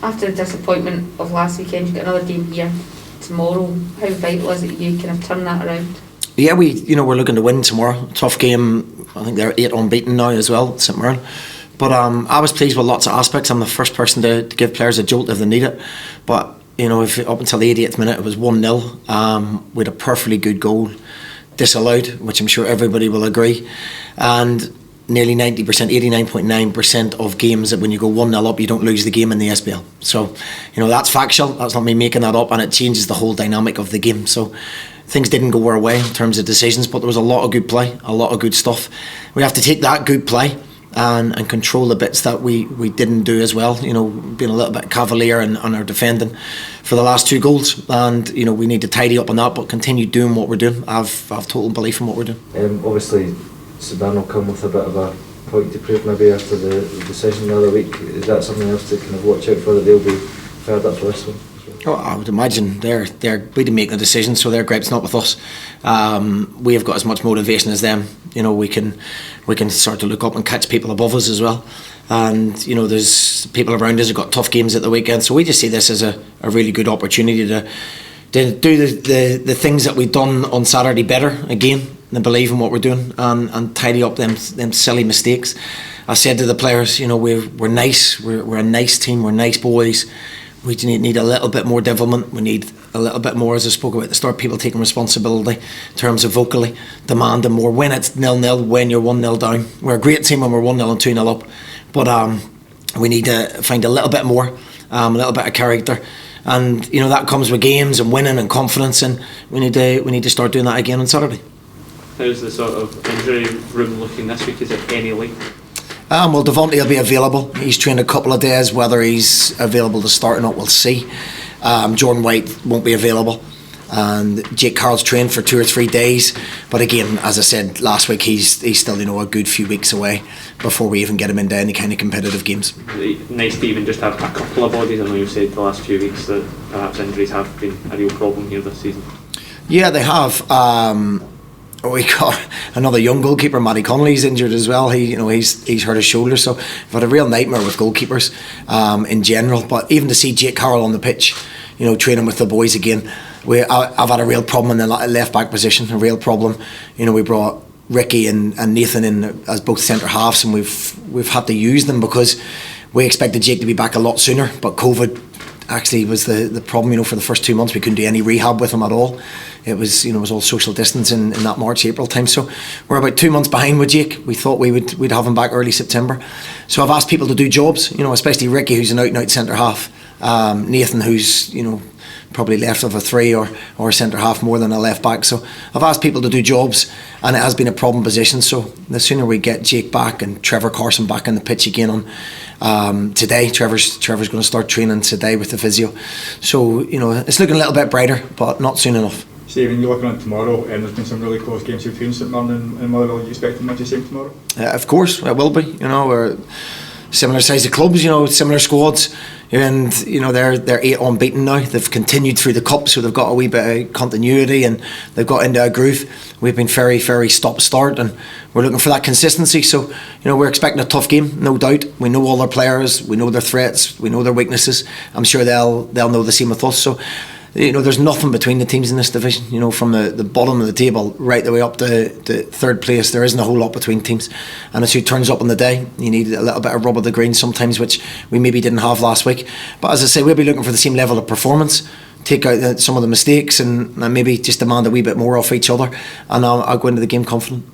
After the disappointment of last weekend, you've got another game here tomorrow. How vital is it you kind of turn that around? Yeah, we're looking to win tomorrow. Tough game. I think they're 8 unbeaten now as well, St Mirren. But I was pleased with lots of aspects. I'm the first person to give players a jolt if they need it. But if up until the 88th minute it was 1-0, we had a perfectly good goal disallowed, which I'm sure everybody will agree. And nearly 90%, 89.9% of games that when you go 1-0 up, you don't lose the game in the SPL. So, that's factual. That's not me making that up, and it changes the whole dynamic of the game. So, things didn't go our way in terms of decisions, but there was a lot of good play, a lot of good stuff. We have to take that good play and control the bits that we didn't do as well. Being a little bit cavalier on our defending for the last 2 goals, and we need to tidy up on that, but continue doing what we're doing. I've total belief in what we're doing. Obviously, St Mirren will come with a bit of a point to prove maybe after the decision the other week. Is that something else to kind of watch out for, that they'll be fared up for this one? Oh, I would imagine we to make the decision, so their gripe's not with us. We have got as much motivation as them. We can start to look up and catch people above us as well. And there's people around us who've got tough games at the weekend, so we just see this as a really good opportunity to do the things that we've done on Saturday better again, and believe in what we're doing, and tidy up them silly mistakes. I said to the players, we're nice, we're a nice team, we're nice boys. We need a little bit more development. We need a little bit more, as I spoke about at the start, people taking responsibility in terms of vocally demanding more. When it's 0-0, when you're 1-0 down. We're a great team when we're 1-0 and 2-0 up, but we need to find a little bit more, a little bit of character. And that comes with games and winning and confidence, and we need to start doing that again on Saturday. How's the sort of injury room looking this week? Is it any length? Well, Devontae will be available. He's trained a couple of days. Whether he's available to start or not, we'll see. Jordan White won't be available, and Jake Carroll's trained for 2 or 3 days. But again, as I said last week, he's still a good few weeks away before we even get him into any kind of competitive games. Nice to even just have a couple of bodies. I know you've said the last few weeks that perhaps injuries have been a real problem here this season. Yeah, they have. We got another young goalkeeper, Matty Connolly's injured as well. He's hurt his shoulder, so we've had a real nightmare with goalkeepers in general. But even to see Jake Carroll on the pitch, training with the boys again, I've had a real problem in the left back position, a real problem. We brought Ricky and Nathan in as both centre halves, and we've had to use them because we expected Jake to be back a lot sooner, but COVID actually was the problem. For the first 2 months we couldn't do any rehab with him at all. It was all social distancing in that March-April time, so we're about 2 months behind with Jake. We thought we'd have him back early September, so I've asked people to do jobs, especially Ricky, who's an out-and-out centre half, Nathan, who's probably left of a 3 or centre half more than a left back. So I've asked people to do jobs, and it has been a problem position. So the sooner we get Jake back and Trevor Carson back on the pitch again on today, Trevor's going to start training today with the physio. So it's looking a little bit brighter, but not soon enough. Stephen, you're looking at tomorrow, and there's been some really close games between St Mirren and Motherwell. Are you expecting much the same tomorrow? Of course, it will be. We're similar size of clubs, similar squads, and they're 8 unbeaten now. They've continued through the cup, so they've got a wee bit of continuity and they've got into a groove. We've been very, very stop-start, and we're looking for that consistency. So we're expecting a tough game, no doubt. We know all their players, we know their threats, we know their weaknesses. I'm sure they'll know the same with us. So there's nothing between the teams in this division. From the bottom of the table right the way up to third place, there isn't a whole lot between teams, and it's who turns up on the day. You need a little bit of rub of the green sometimes, which we maybe didn't have last week. But as I say, we'll be looking for the same level of performance, take out some of the mistakes, and maybe just demand a wee bit more off each other, and I'll go into the game confident.